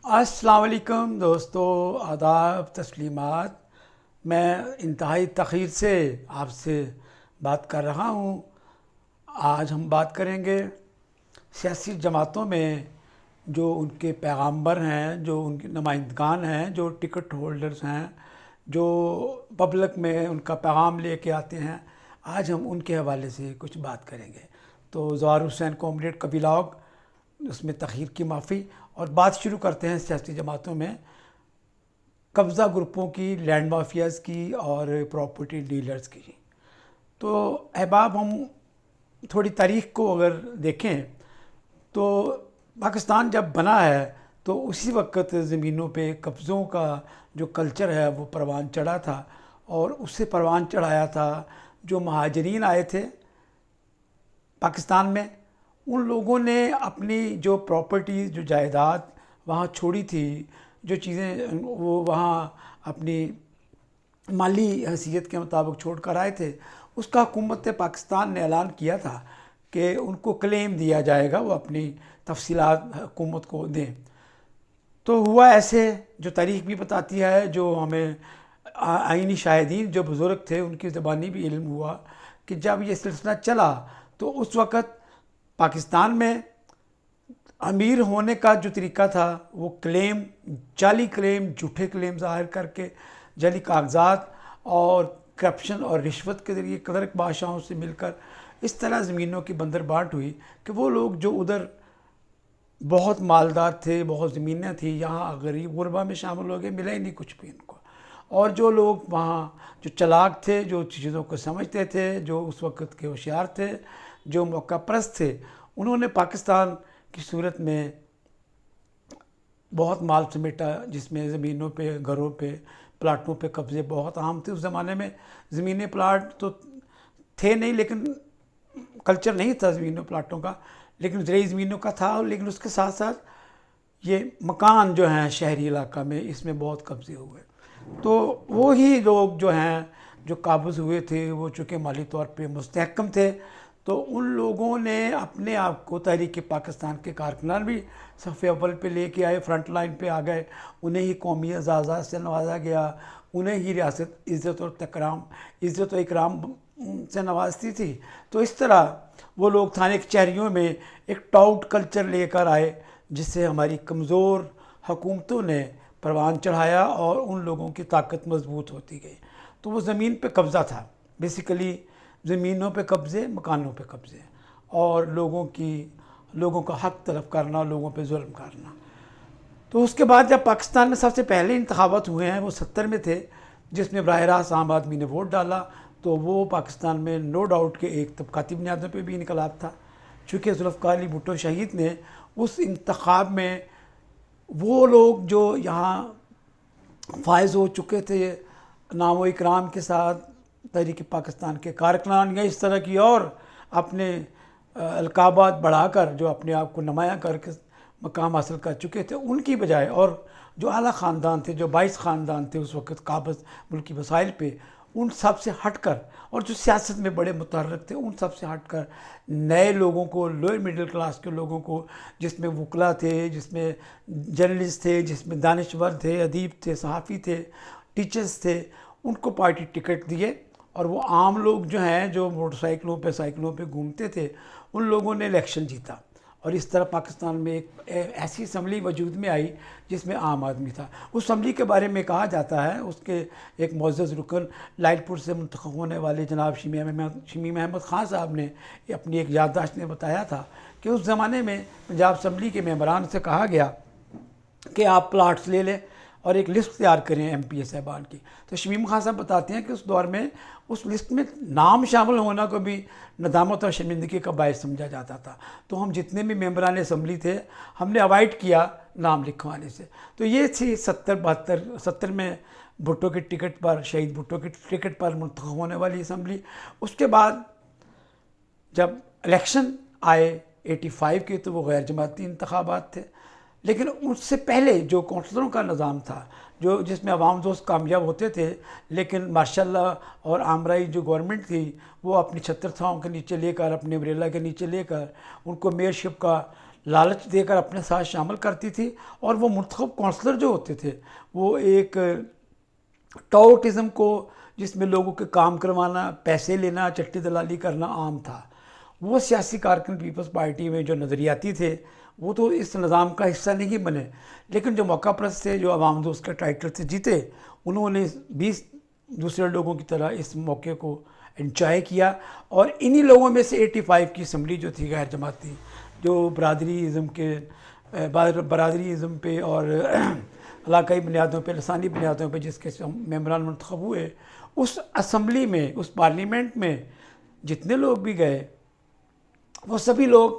السلام علیکم دوستو، آداب تسلیمات۔ میں انتہائی تاخیر سے آپ سے بات کر رہا ہوں۔ آج ہم بات کریں گے سیاسی جماعتوں میں جو ان کے پیغامبر ہیں، جو ان کے نمائندگان ہیں، جو ٹکٹ ہولڈرز ہیں، جو پبلک میں ان کا پیغام لے کے آتے ہیں۔ آج ہم ان کے حوالے سے کچھ بات کریں گے۔ تو ظہار حسین کامریڈ کبیلاگ، اس میں تاخیر کی معافی، اور بات شروع کرتے ہیں سیاسی جماعتوں میں قبضہ گروپوں کی، لینڈ مافیاز کی اور پراپرٹی ڈیلرز کی۔ تو احباب، ہم تھوڑی تاریخ کو اگر دیکھیں تو پاکستان جب بنا ہے تو اسی وقت زمینوں پہ قبضوں کا جو کلچر ہے وہ پروان چڑھا تھا، اور اس سے پروان چڑھایا تھا جو مہاجرین آئے تھے پاکستان میں۔ ان لوگوں نے اپنی جو پراپرٹیز، جو جائیداد وہاں چھوڑی تھی، جو چیزیں وہ وہاں اپنی مالی حیثیت کے مطابق چھوڑ کر آئے تھے، اس کا حکومت پاکستان نے اعلان کیا تھا کہ ان کو کلیم دیا جائے گا، وہ اپنی تفصیلات حکومت کو دیں۔ تو ہوا ایسے، جو تاریخ بھی بتاتی ہے، جو ہمیں آئینی شاہدین جو بزرگ تھے ان کی زبانی بھی علم ہوا، کہ جب یہ سلسلہ چلا تو اس وقت پاکستان میں امیر ہونے کا جو طریقہ تھا وہ کلیم، جعلی کلیم، جھوٹے کلیم ظاہر کر کے، جعلی کاغذات اور کرپشن اور رشوت کے ذریعے کلرک بادشاہوں سے مل کر اس طرح زمینوں کی بندر بانٹ ہوئی کہ وہ لوگ جو ادھر بہت مالدار تھے، بہت زمینیں تھیں، یہاں غریب غربا میں شامل ہو گئے، ملا ہی نہیں کچھ بھی ان کو۔ اور جو لوگ وہاں جو چلاک تھے، جو چیزوں کو سمجھتے تھے، جو اس وقت کے ہوشیار تھے، جو موقع پرست تھے، انہوں نے پاکستان کی صورت میں بہت مال سمیٹا، جس میں زمینوں پہ، گھروں پہ، پلاٹوں پہ قبضے بہت عام تھے۔ اس زمانے میں زمینیں پلاٹ تو تھے نہیں، لیکن کلچر نہیں تھا زمینوں پلاٹوں کا، لیکن زرعی زمینوں کا تھا۔ لیکن اس کے ساتھ ساتھ یہ مکان جو ہیں شہری علاقہ میں، اس میں بہت قبضے ہوئے۔ تو وہی لوگ جو ہیں جو قابض ہوئے تھے، وہ چونکہ مالی طور پہ مستحکم تھے، تو ان لوگوں نے اپنے آپ کو، تحریک پاکستان کے کارکنان بھی صف اول پہ لے کے آئے، فرنٹ لائن پہ آ گئے، انہیں ہی قومی اعزازات سے نوازا گیا، انہیں ہی ریاست عزت و اکرام سے نوازتی تھی۔ تو اس طرح وہ لوگ تھانے کچہریوں میں ایک ٹاؤٹ کلچر لے کر آئے، جس سے ہماری کمزور حکومتوں نے پروان چڑھایا اور ان لوگوں کی طاقت مضبوط ہوتی گئی۔ تو وہ زمین پہ قبضہ تھا، بیسیکلی زمینوں پہ قبضے، مکانوں پہ قبضے، اور لوگوں کا حق طلب کرنا، لوگوں پہ ظلم کرنا۔ تو اس کے بعد جب پاکستان میں سب سے پہلے انتخابات ہوئے ہیں، وہ 70 میں تھے، جس میں براہ راست عام آدمی نے ووٹ ڈالا، تو وہ پاکستان میں نو ڈاؤٹ کہ ایک طبقاتی بنیادوں پہ بھی انقلاب تھا، چونکہ ذوالفقار علی بھٹو شہید نے اس انتخاب میں وہ لوگ جو یہاں فائز ہو چکے تھے نام و اکرام کے ساتھ، تحریک پاکستان کے کارکنان یا اس طرح کی اور اپنے القابات بڑھا کر جو اپنے آپ کو نمایاں کر کے مقام حاصل کر چکے تھے، ان کی بجائے، اور جو اعلیٰ خاندان تھے، جو 22 خاندان تھے اس وقت قابض ملکی وسائل پہ، ان سب سے ہٹ کر، اور جو سیاست میں بڑے متحرک تھے، ان سب سے ہٹ کر نئے لوگوں کو، لوئر مڈل کلاس کے لوگوں کو، جس میں وکلا تھے، جس میں جرنلسٹ تھے، جس میں دانشور تھے، ادیب تھے، صحافی تھے، ٹیچرز تھے، ان کو پارٹی ٹکٹ دیے، اور وہ عام لوگ جو ہیں، جو موٹر سائیکلوں پہ، سائیکلوں پہ گھومتے تھے، ان لوگوں نے الیکشن جیتا۔ اور اس طرح پاکستان میں ایک ایسی اسمبلی وجود میں آئی جس میں عام آدمی تھا۔ اس اسمبلی کے بارے میں کہا جاتا ہے، اس کے ایک معزز رکن لائٹ پور سے منتخب ہونے والے جناب شمیم احمد خان صاحب نے اپنی ایک یادداشت میں بتایا تھا کہ اس زمانے میں پنجاب اسمبلی کے ممبران سے کہا گیا کہ آپ پلاٹس لے لیں اور ایک لسٹ تیار کریں ایم پی اے صاحبان کی۔ تو شمیم خان صاحب بتاتے ہیں کہ اس دور میں اس لسٹ میں نام شامل ہونا کو بھی ندامت اور شرمندگی کا باعث سمجھا جاتا تھا۔ تو ہم جتنے بھی ممبران اسمبلی تھے، ہم نے اوائڈ کیا نام لکھوانے سے۔ تو یہ تھی 70 میں بھٹو کی ٹکٹ پر، شہید بھٹو کی ٹکٹ پر منتخب ہونے والی اسمبلی۔ اس کے بعد جب الیکشن آئے 85 کے، تو وہ غیر جماعتی انتخابات تھے، لیکن اس سے پہلے جو کونسلروں کا نظام تھا، جس میں عوام دوست کامیاب ہوتے تھے، لیکن ماشاء اللہ اور آمرائی جو گورنمنٹ تھی، وہ اپنی چھتر چھاؤں کے نیچے لے کر، اپنے امبریلا کے نیچے لے کر ان کو میئرشپ کا لالچ دے کر اپنے ساتھ شامل کرتی تھی، اور وہ منتخب کونسلر جو ہوتے تھے وہ ایک ٹاؤٹزم کو، جس میں لوگوں کے کام کروانا، پیسے لینا، چٹی دلالی کرنا عام تھا. وہ سیاسی کارکن پیپلز پارٹی میں جو نظریاتی تھے وہ تو اس نظام کا حصہ نہیں بنے، لیکن جو موقع پرست تھے، جو عوام دوست کا ٹائٹل سے جیتے، انہوں نے بھی دوسرے لوگوں کی طرح اس موقع کو انجوائے کیا. اور انہی لوگوں میں سے 85 کی اسمبلی جو تھی غیر جماعتی، جو برادری ازم پہ اور علاقائی بنیادوں پہ، لسانی بنیادوں پہ جس کے ممبران منتخب ہوئے، اس اسمبلی میں، اس پارلیمنٹ میں جتنے لوگ بھی گئے وہ سبھی لوگ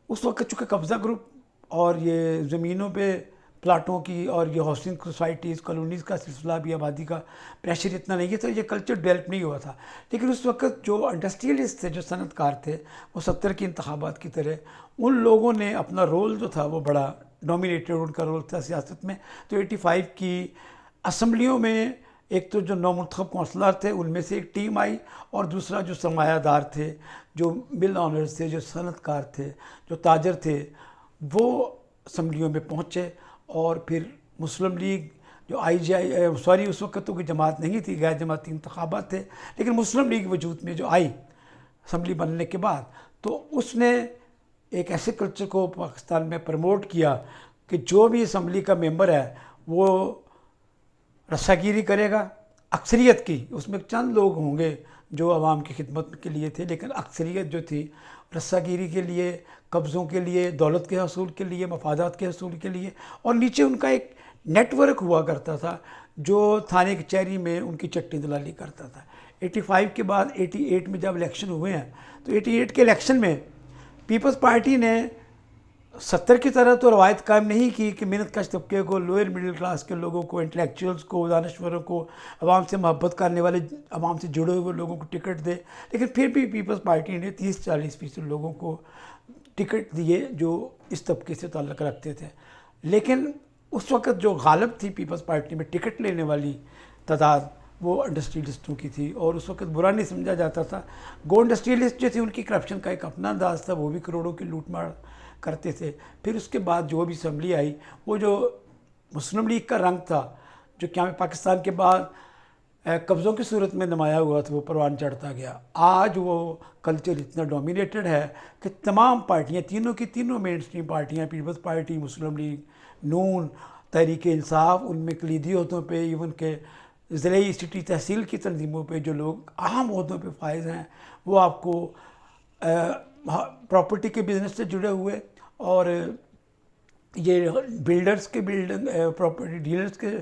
اس وقت، چونکہ قبضہ گروپ اور یہ زمینوں پہ پلاٹوں کی اور یہ ہاؤسنگ سوسائٹیز، کالونیز کا سلسلہ بھی، آبادی کا پریشر اتنا نہیں تھا، یہ کلچر ڈیولپ نہیں ہوا تھا. لیکن اس وقت جو انڈسٹریلسٹ تھے، جو صنعت کار تھے، وہ 70 کی انتخابات کی طرح ان لوگوں نے اپنا رول جو تھا وہ بڑا ڈومینیٹڈ ان کا رول تھا سیاست میں. تو 85 کی اسمبلیوں میں ایک تو جو نو منتخب کونسلر تھے ان میں سے ایک ٹیم آئی، اور دوسرا جو سرمایہ دار تھے، جو مل آنرز تھے، جو صنعت کار تھے، جو تاجر تھے، وہ اسمبلیوں میں پہنچے. اور پھر مسلم لیگ جو اس وقت تو کوئی جماعت نہیں تھی، غیر جماعتی انتخابات تھے، لیکن مسلم لیگ وجود میں جو آئی اسمبلی بننے کے بعد، تو اس نے ایک ایسے کلچر کو پاکستان میں پروموٹ کیا کہ جو بھی اسمبلی کا ممبر ہے وہ رسا گیری کرے گا. اکثریت کی، اس میں چند لوگ ہوں گے جو عوام کی خدمت کے لیے تھے، لیکن اکثریت جو تھی رسا گیری کے لیے، قبضوں کے لیے، دولت کے حصول کے لیے، مفادات کے حصول کے لیے. اور نیچے ان کا ایک نیٹ ورک ہوا کرتا تھا جو تھانے کچہری میں ان کی چٹی دلالی کرتا تھا. 85 کے بعد 88 میں جب الیکشن ہوئے ہیں، تو 88 کے الیکشن میں پیپلز پارٹی نے 70 کی طرح تو روایت قائم نہیں کی کہ محنت کش طبقے کو، لوئر مڈل کلاس کے لوگوں کو، انٹلیکچوئلز کو، دانشوروں کو، عوام سے محبت کرنے والے، عوام سے جڑے ہوئے لوگوں کو ٹکٹ دے. لیکن پھر بھی پیپلز پارٹی نے 30-40% لوگوں کو ٹکٹ دیے جو اس طبقے سے تعلق رکھتے تھے. لیکن اس وقت جو غالب تھی پیپلز پارٹی میں ٹکٹ لینے والی تعداد، وہ انڈسٹریلسٹوں کی تھی. اور اس وقت برا نہیں سمجھا جاتا تھا. گو انڈسٹریلسٹ جو تھی ان کی کرپشن کا ایک اپنا انداز تھا، وہ بھی کروڑوں کی لوٹ مار کرتے تھے. پھر اس کے بعد جو بھی اسمبلی آئی، وہ جو مسلم لیگ کا رنگ تھا جو قیام پاکستان کے بعد قبضوں کی صورت میں نمایاں ہوا تھا، وہ پروان چڑھتا گیا. آج وہ کلچر اتنا ڈومینیٹڈ ہے کہ تمام پارٹیاں، تینوں کی تینوں مین اسٹریم پارٹیاں، پیپلز پارٹی، مسلم لیگ، نون، تحریک انصاف، ان میں کلیدی عہدوں پہ، ایون کہ ضلعی سٹی تحصیل کی تنظیموں پہ جو لوگ اہم عہدوں پہ فائز ہیں، وہ آپ کو پراپرٹی کے بزنس سے جڑے ہوئے، اور یہ بلڈرز کے پراپرٹی ڈیلرز کے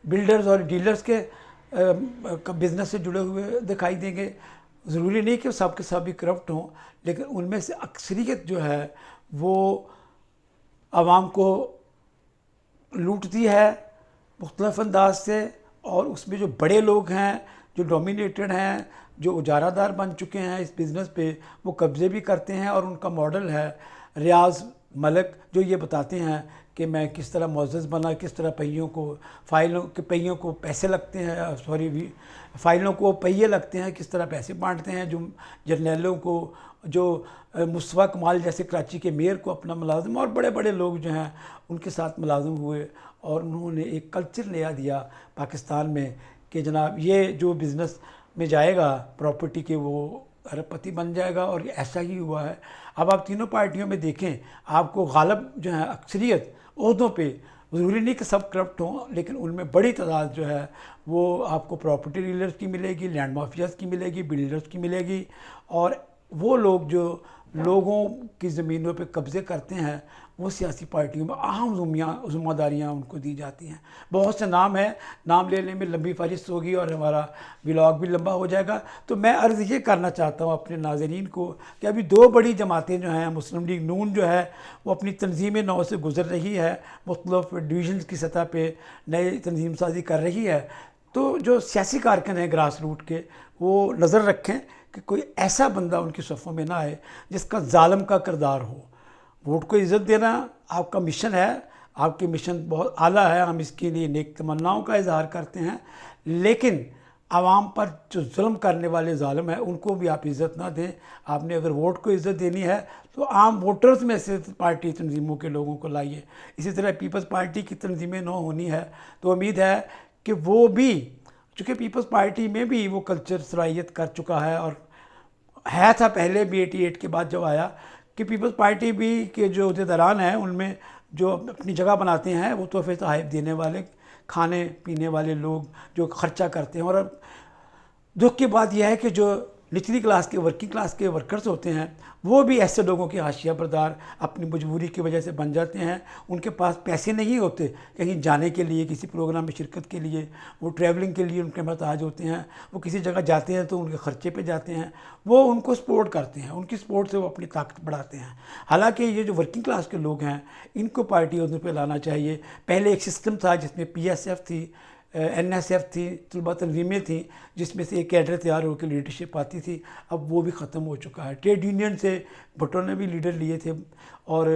بلڈرز اور ڈیلرز کے بزنس سے جڑے ہوئے دکھائی دیں گے. ضروری نہیں کہ سب کے سب بھی کرپٹ ہوں، لیکن ان میں سے اکثریت جو ہے وہ عوام کو لوٹتی ہے مختلف انداز سے. اور اس میں جو بڑے لوگ ہیں، جو ڈومینیٹڈ ہیں، جو اجارہ دار بن چکے ہیں اس بزنس پہ، وہ قبضے بھی کرتے ہیں. اور ان کا ماڈل ہے ریاض ملک، جو یہ بتاتے ہیں کہ میں کس طرح معزز بنا، کس طرح فائلوں کے پہیوں کو پیسے لگتے ہیں، فائلوں کو پہیے لگتے ہیں، کس طرح پیسے بانٹتے ہیں، جو جرنیلوں کو، جو مصطفیٰ کمال جیسے کراچی کے میئر کو اپنا ملازم، اور بڑے بڑے لوگ جو ہیں ان کے ساتھ ملازم ہوئے. اور انہوں نے ایک کلچر لیا دیا پاکستان میں کہ جناب یہ جو بزنس میں جائے گا پراپرٹی کے، وہ ارب پتی بن جائے گا. اور ایسا ہی ہوا ہے. اب آپ تینوں پارٹیوں میں دیکھیں، آپ کو غالب جو ہے اکثریت عہدوں پہ، ضروری نہیں کہ سب کرپٹ ہوں، لیکن ان میں بڑی تعداد جو ہے وہ آپ کو پراپرٹی ڈیلرز کی ملے گی، لینڈ مافیاز کی ملے گی، بلڈرز کی ملے گی. اور وہ لوگ جو لوگوں کی زمینوں پہ قبضے کرتے ہیں، وہ سیاسی پارٹیوں میں اہم ذمہ داریاں ان کو دی جاتی ہیں. بہت سے نام ہیں، نام لینے میں لمبی فہرست ہوگی اور ہمارا ولاگ بھی لمبا ہو جائے گا. تو میں عرض یہ کرنا چاہتا ہوں اپنے ناظرین کو کہ ابھی دو بڑی جماعتیں جو ہیں، مسلم لیگ نون جو ہے وہ اپنی تنظیم نو سے گزر رہی ہے، مختلف ڈویژنز کی سطح پہ نئے تنظیم سازی کر رہی ہے. تو جو سیاسی کارکن ہیں گراس روٹ کے، وہ نظر رکھیں کہ کوئی ایسا بندہ ان کی صفوں میں نہ آئے جس کا ظالم کا کردار ہو. ووٹ کو عزت دینا آپ کا مشن ہے، آپ کی مشن بہت اعلیٰ ہے، ہم اس کے لیے نیک تمناؤں کا اظہار کرتے ہیں. لیکن عوام پر جو ظلم کرنے والے ظالم ہیں ان کو بھی آپ عزت نہ دیں. آپ نے اگر ووٹ کو عزت دینی ہے تو عام ووٹرز میں سے پارٹی تنظیموں کے لوگوں کو لائیے. اسی طرح پیپلز پارٹی کی تنظیمیں نہ ہونی ہے تو امید ہے کہ وہ بھی، چونکہ پیپلز پارٹی میں بھی وہ کلچر صلاحیت کر چکا ہے اور ہے تھا پہلے بھی 88 کے بعد جب آیا، کہ پیپلز پارٹی بھی کے جو عہدیداران ہیں ان میں جو اپنی جگہ بناتے ہیں وہ تحفے تحائف دینے والے، کھانے پینے والے لوگ جو خرچہ کرتے ہیں. اور اب دکھ کی بات یہ ہے کہ جو نچلی کلاس کے، ورکنگ کلاس کے ورکرز ہوتے ہیں وہ بھی ایسے لوگوں کے حاشیہ بردار اپنی مجبوری کی وجہ سے بن جاتے ہیں. ان کے پاس پیسے نہیں ہوتے کہیں جانے کے لیے، کسی پروگرام میں شرکت کے لیے، وہ ٹریولنگ کے لیے ان کے محتاج ہوتے ہیں. وہ کسی جگہ جاتے ہیں تو ان کے خرچے پہ جاتے ہیں، وہ ان کو سپورٹ کرتے ہیں، ان کی سپورٹ سے وہ اپنی طاقت بڑھاتے ہیں. حالانکہ یہ جو ورکنگ کلاس کے لوگ ہیں ان کو پارٹی عہدوں پہ لانا چاہیے. پہلے ایک سسٹم تھا جس میں پی ایس ایف تھی، این ایس ایف تھی، طلبہ تنظیمیں تھیں جس میں سے ایک کیڈر تیار ہو کے لیڈرشپ آتی تھی. اب وہ بھی ختم ہو چکا ہے. ٹریڈ یونین سے بھٹو نے بھی لیڈر لیے تھے اور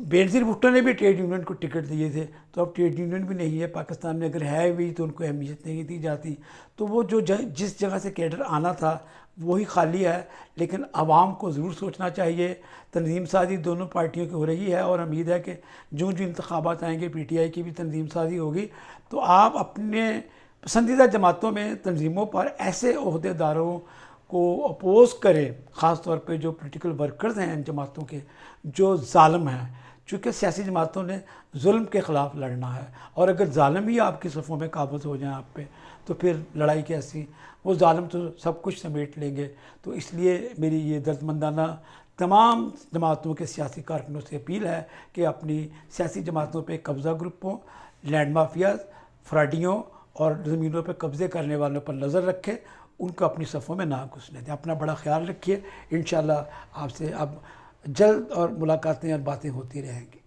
بینظیر بھٹو نے بھی ٹریڈ یونین کو ٹکٹ دیے تھے. تو اب ٹریڈ یونین بھی نہیں ہے پاکستان میں، اگر ہے بھی تو ان کو اہمیت نہیں دی جاتی. تو وہ جو جس جگہ سے کیڈر آنا تھا وہی خالی ہے. لیکن عوام کو ضرور سوچنا چاہیے. تنظیم سازی دونوں پارٹیوں کی ہو رہی ہے اور امید ہے کہ جو انتخابات آئیں گے پی ٹی آئی کی بھی تنظیم سازی ہوگی تو آپ اپنے پسندیدہ جماعتوں میں تنظیموں پر ایسے عہدیداروں کو اپوز کریں، خاص طور پہ جو پولیٹیکل ورکرز ہیں ان جماعتوں کے جو ظالم ہیں. چونکہ سیاسی جماعتوں نے ظلم کے خلاف لڑنا ہے اور اگر ظالم ہی آپ کی صفوں میں قابض ہو جائیں آپ پہ تو پھر لڑائی کیسی؟ وہ ظالم تو سب کچھ سمیٹ لیں گے. تو اس لیے میری یہ دردمندانہ تمام جماعتوں کے سیاسی کارکنوں سے اپیل ہے کہ اپنی سیاسی جماعتوں پہ قبضہ گروپوں، لینڈ مافیاز، فراڈیوں اور زمینوں پہ قبضے کرنے والوں پر نظر رکھے، ان کو اپنی صفوں میں نہ گھسنے دیں. اپنا بڑا خیال رکھیے. انشاءاللہ آپ سے اب جلد اور ملاقاتیں اور باتیں ہوتی رہیں گی.